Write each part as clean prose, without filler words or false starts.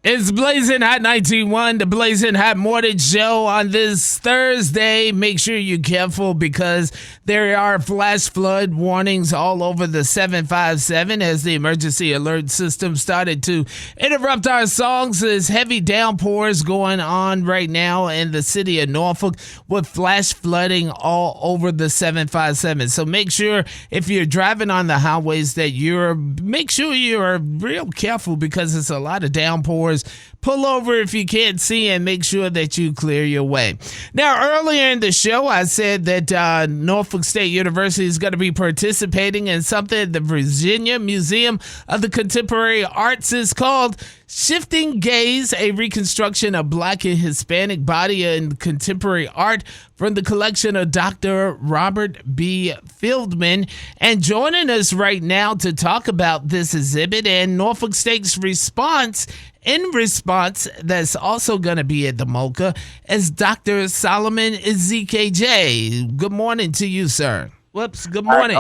It's Blazing Hot 91, the Blazing Hot Morning Show on this Thursday. Make sure you're careful because there are flash flood warnings all over the 757 as the emergency alert system started to interrupt our songs. There's heavy downpours going on right now in the city of Norfolk with flash flooding all over the 757. So make sure if you're driving on the highways that make sure you're real careful because it's a lot of downpours. Pull over if you can't see and make sure that you clear your way. Now, earlier in the show, I said that Norfolk State University is going to be participating in something the Virginia Museum of the Contemporary Arts is called Shifting Gaze, a reconstruction of Black and Hispanic body and contemporary art from the collection of Dr. Robert B. Fieldman. And joining us right now to talk about this exhibit and Norfolk State's response, that's also going to be at the MOCA, is Dr. Solomon Ezekej. Good morning to you, sir. Whoops, good morning.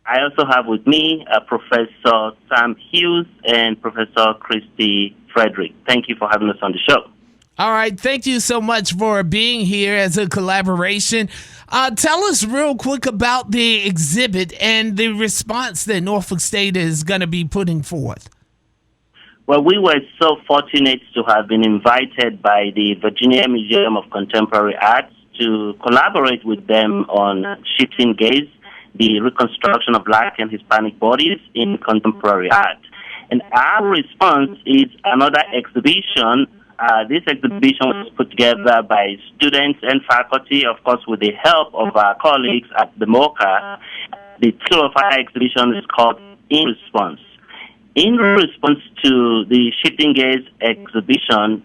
I also have with me Professor Sam Hughes and Professor Christy Frederick. Thank you for having us on the show. All right. Thank you so much for being here as a collaboration. Tell us real quick about the exhibit and the response that Norfolk State is going to be putting forth. Well, we were so fortunate to have been invited by the Virginia Museum of Contemporary Arts to collaborate with them on Shifting Gaze, the reconstruction of Black and Hispanic bodies in contemporary art. And our response is another exhibition. This exhibition was put together by students and faculty, of course, with the help of our colleagues at the MOCA. The title of our exhibition is called In Response. In response to the Shifting Gaze exhibition,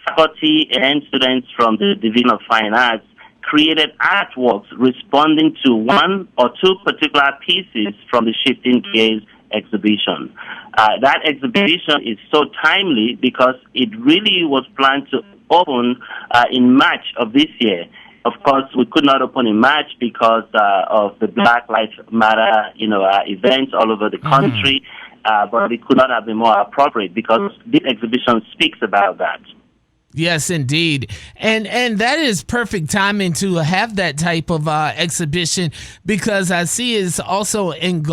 faculty and students from the Division of Fine Arts created artworks responding to one or two particular pieces from the Shifting Gaze exhibition. That exhibition is so timely because it really was planned to open in March of this year. Of course, we could not open in March because of the Black Lives Matter, events all over the country. But it could not have been more appropriate because this exhibition speaks about that. Yes, indeed. And that is perfect timing to have that type of exhibition because I see it's also and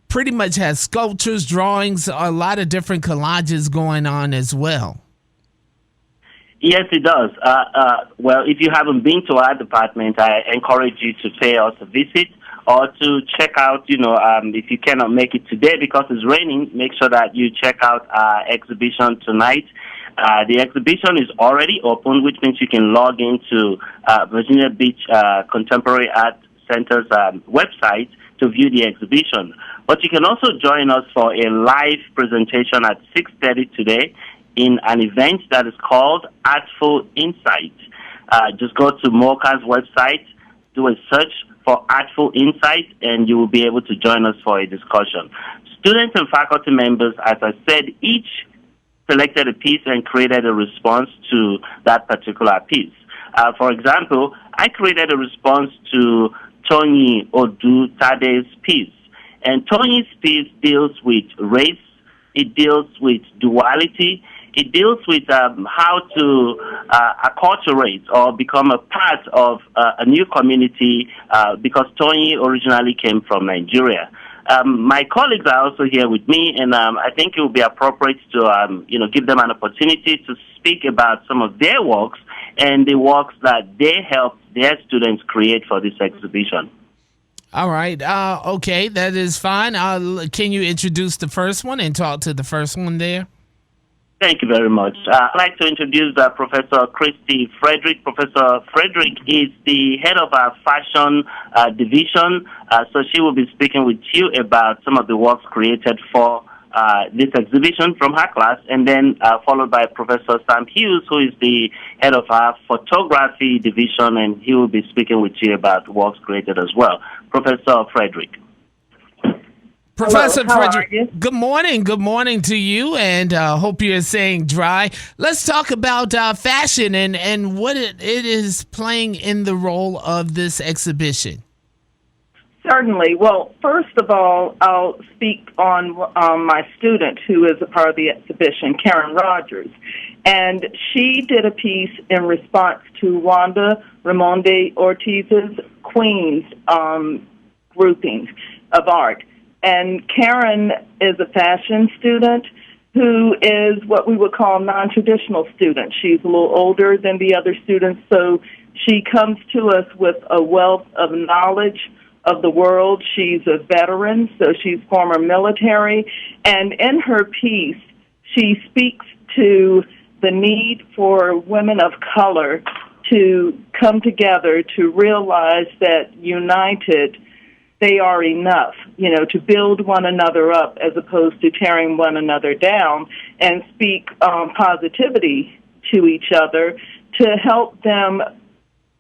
pretty much has sculptures, drawings, a lot of different collages going on as well. Yes, it does. Well, if you haven't been to our department, I encourage you to pay us a visit or to check out, if you cannot make it today because it's raining, make sure that you check out our exhibition tonight. The exhibition is already open, which means you can log into Virginia Beach Contemporary Art Center's website to view the exhibition. But you can also join us for a live presentation at 6:30 today in an event that is called Artful Insight. Just go to MOCA's website, do a search for Artful Insight, and you will be able to join us for a discussion. Students and faculty members, as I said, each selected a piece and created a response to that particular piece. For example, I created a response to Tony Odutade's piece. And Tony's piece deals with race, it deals with duality, it deals with how to acculturate or become a part of a new community because Tony originally came from Nigeria. My colleagues are also here with me, and I think it would be appropriate to give them an opportunity to speak about some of their works and the works that they helped their students create for this exhibition. All right. Okay, that is fine. Can you introduce the first one and talk to the first one there? Thank you very much. I'd like to introduce Professor Christy Frederick. Professor Frederick is the head of our fashion division, so she will be speaking with you about some of the works created for this exhibition from her class, and then followed by Professor Sam Hughes, who is the head of our photography division, and he will be speaking with you about works created as well. Professor Frederick. Professor Frederick, good morning. Good morning to you, and hope you're staying dry. Let's talk about fashion and what it is playing in the role of this exhibition. Certainly. Well, first of all, I'll speak on my student who is a part of the exhibition, Karen Rogers. And she did a piece in response to Wanda Raimondi Ortiz's Queens grouping of art. And Karen is a fashion student who is what we would call a non-traditional student. She's a little older than the other students, so she comes to us with a wealth of knowledge of the world. She's a veteran, so she's former military. And in her piece, she speaks to the need for women of color to come together to realize that united, they are enough, to build one another up as opposed to tearing one another down, and speak positivity to each other to help them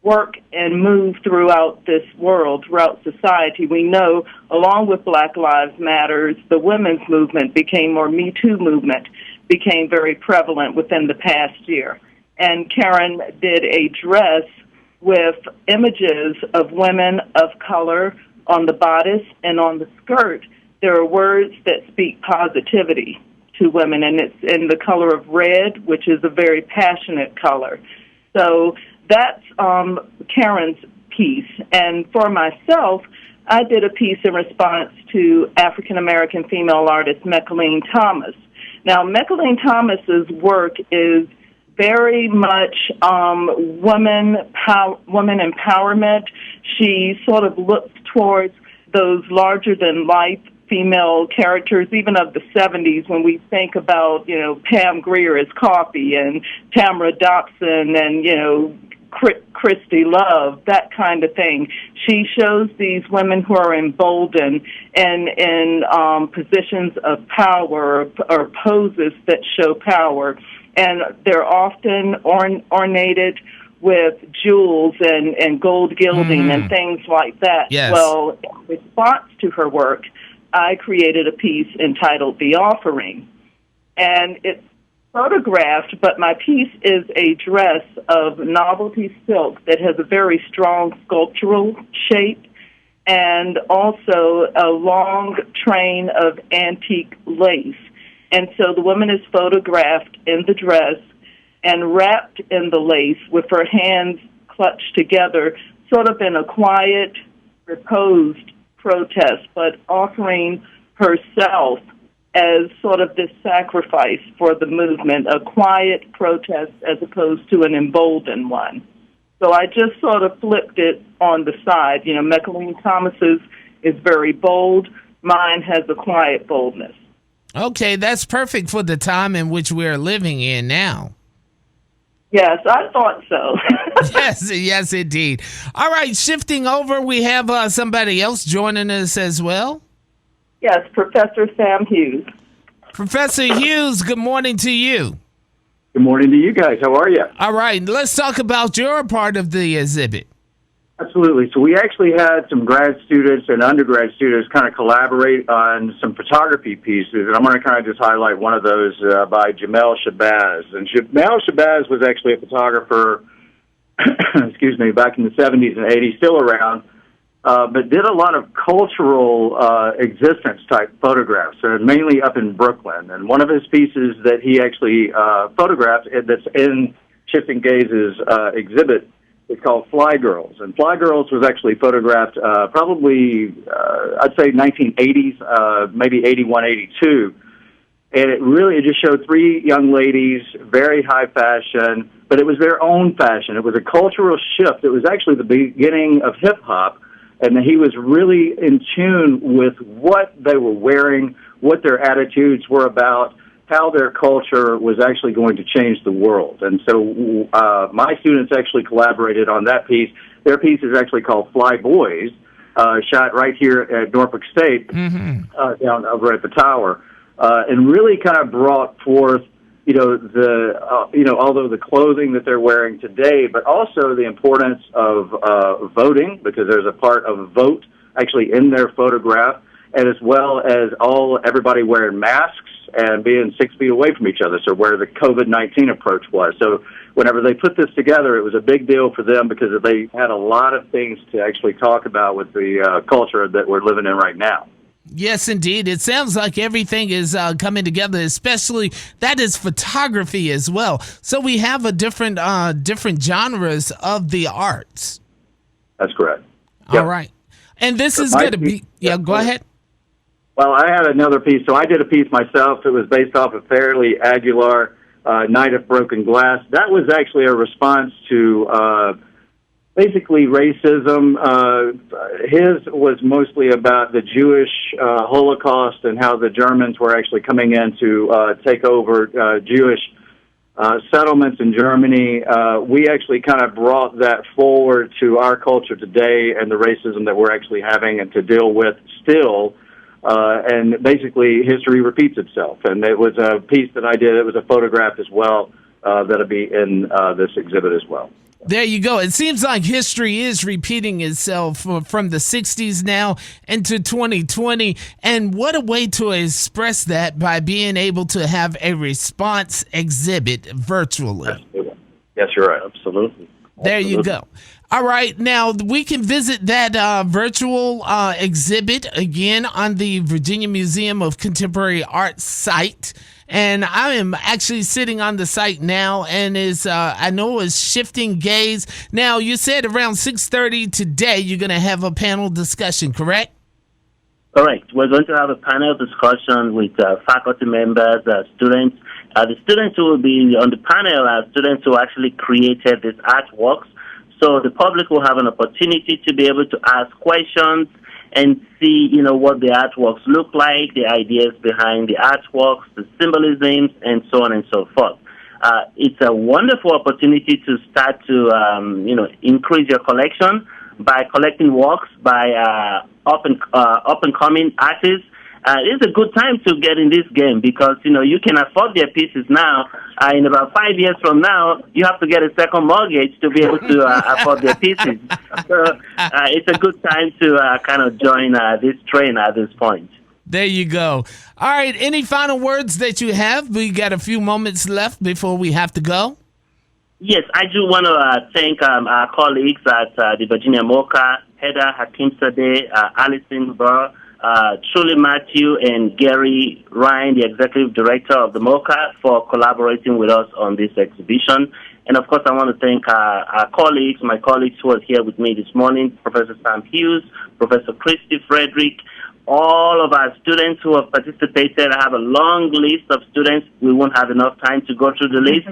work and move throughout this world, throughout society. We know, along with Black Lives Matter, the women's movement became, or Me Too movement, became very prevalent within the past year. And Karen did a dress with images of women of color on the bodice and on the skirt. There are words that speak positivity to women, and it's in the color of red, which is a very passionate color. So that's Karen's piece. And for myself, I did a piece in response to African-American female artist Meccaline Thomas. Now, Meccaline Thomas's work is very much women empowerment. She sort of looks towards those larger-than-life female characters, even of the 70s, when we think about, Pam Grier as Coffee and Tamara Dobson and, Christy Love, that kind of thing. She shows these women who are emboldened and in positions of power or poses that show power, and they're often ornated with jewels and gold gilding and things like that. Yes. Well, in response to her work, I created a piece entitled The Offering, and it's photographed, but my piece is a dress of novelty silk that has a very strong sculptural shape and also a long train of antique lace. And so the woman is photographed in the dress and wrapped in the lace with her hands clutched together, sort of in a quiet, reposed protest, but offering herself as sort of this sacrifice for the movement, a quiet protest as opposed to an emboldened one. So I just sort of flipped it on the side. Meccaline Thomas's is very bold. Mine has a quiet boldness. Okay, that's perfect for the time in which we're living in now. Yes, I thought so. Yes, indeed. All right, shifting over, we have somebody else joining us as well. Yes, Professor Sam Hughes. Professor Hughes, good morning to you. Good morning to you guys. How are you? All right, let's talk about your part of the exhibit. Absolutely. So we actually had some grad students and undergrad students kind of collaborate on some photography pieces, and I'm going to kind of just highlight one of those by Jamel Shabazz. And Jamel Shabazz was actually a photographer, excuse me, back in the 70s and 80s, still around, but did a lot of cultural existence-type photographs, mainly up in Brooklyn. And one of his pieces that he actually photographed that's in Shifting Gaze's exhibit is called Fly Girls. And Fly Girls was actually photographed probably, I'd say 1980s, maybe 81, 82. And it just showed three young ladies, very high fashion, but it was their own fashion. It was a cultural shift. It was actually the beginning of hip-hop. And he was really in tune with what they were wearing, what their attitudes were about, how their culture was actually going to change the world. And so my students actually collaborated on that piece. Their piece is actually called Fly Boys, shot right here at Norfolk State, down over at the Tower, and really kind of brought forth although the clothing that they're wearing today, but also the importance of voting, because there's a part of vote actually in their photograph, and as well as everybody wearing masks and being 6 feet away from each other, so where the COVID-19 approach was. So whenever they put this together, it was a big deal for them because they had a lot of things to actually talk about with the culture that we're living in right now. Yes, indeed. It sounds like everything is coming together, especially that is photography as well. So we have a different genres of the arts. That's correct. All right. And this is going to be, go ahead. Well, I had another piece. So I did a piece myself. It was based off of Fairleigh Aguilar, Night of Broken Glass. That was actually a response to basically racism. His was mostly about the Jewish Holocaust and how the Germans were actually coming in to take over Jewish settlements in Germany. We actually kind of brought that forward to our culture today and the racism that we're actually having and to deal with still. And basically, history repeats itself. And it was a piece that I did. It was a photograph as well that'll be in this exhibit as well. There you go. It seems like history is repeating itself from the 60s now into 2020. And what a way to express that by being able to have a response exhibit virtually. Yes, you're right. Absolutely. There you go. All right. Now, we can visit that virtual exhibit again on the Virginia Museum of Contemporary Art site. And I am actually sitting on the site now, and I know it's Shifting Gaze. Now, you said around 6:30 today you're going to have a panel discussion, correct? Correct. We're going to have a panel discussion with faculty members, students. The students who will be on the panel are students who actually created these artworks. So the public will have an opportunity to be able to ask questions and see, what the artworks look like, the ideas behind the artworks, the symbolisms, and so on and so forth. It's a wonderful opportunity to start to, increase your collection by collecting works by up and coming artists. It's a good time to get in this game because, you can afford their pieces now. In about 5 years from now, you have to get a second mortgage to be able to afford their pieces. So it's a good time to kind of join this train at this point. There you go. All right. Any final words that you have? We got a few moments left before we have to go. Yes, I do want to thank our colleagues at the Virginia MOCA, Heather Hakim-Sadeh, Alison Burr, Truly Matthew and Gary Ryan, the executive director of the MOCA, for collaborating with us on this exhibition. And of course, I want to thank our colleagues, my colleagues who are here with me this morning, Professor Sam Hughes, Professor Christy Frederick, all of our students who have participated. I have a long list of students. We won't have enough time to go through the list,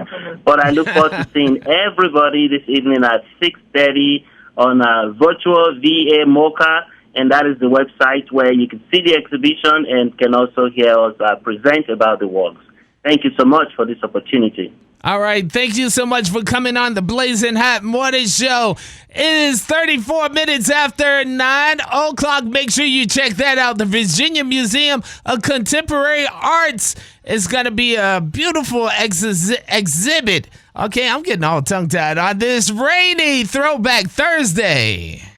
but I look forward to seeing everybody this evening at 6:30 on virtual VA MOCA. And that is the website where you can see the exhibition and can also hear us present about the works. Thank you so much for this opportunity. All right. Thank you so much for coming on the Blazing Hot Morning Show. It is 34 minutes after 9 o'clock. Make sure you check that out. The Virginia Museum of Contemporary Arts is going to be a beautiful exhibit. Okay, I'm getting all tongue-tied on this rainy Throwback Thursday.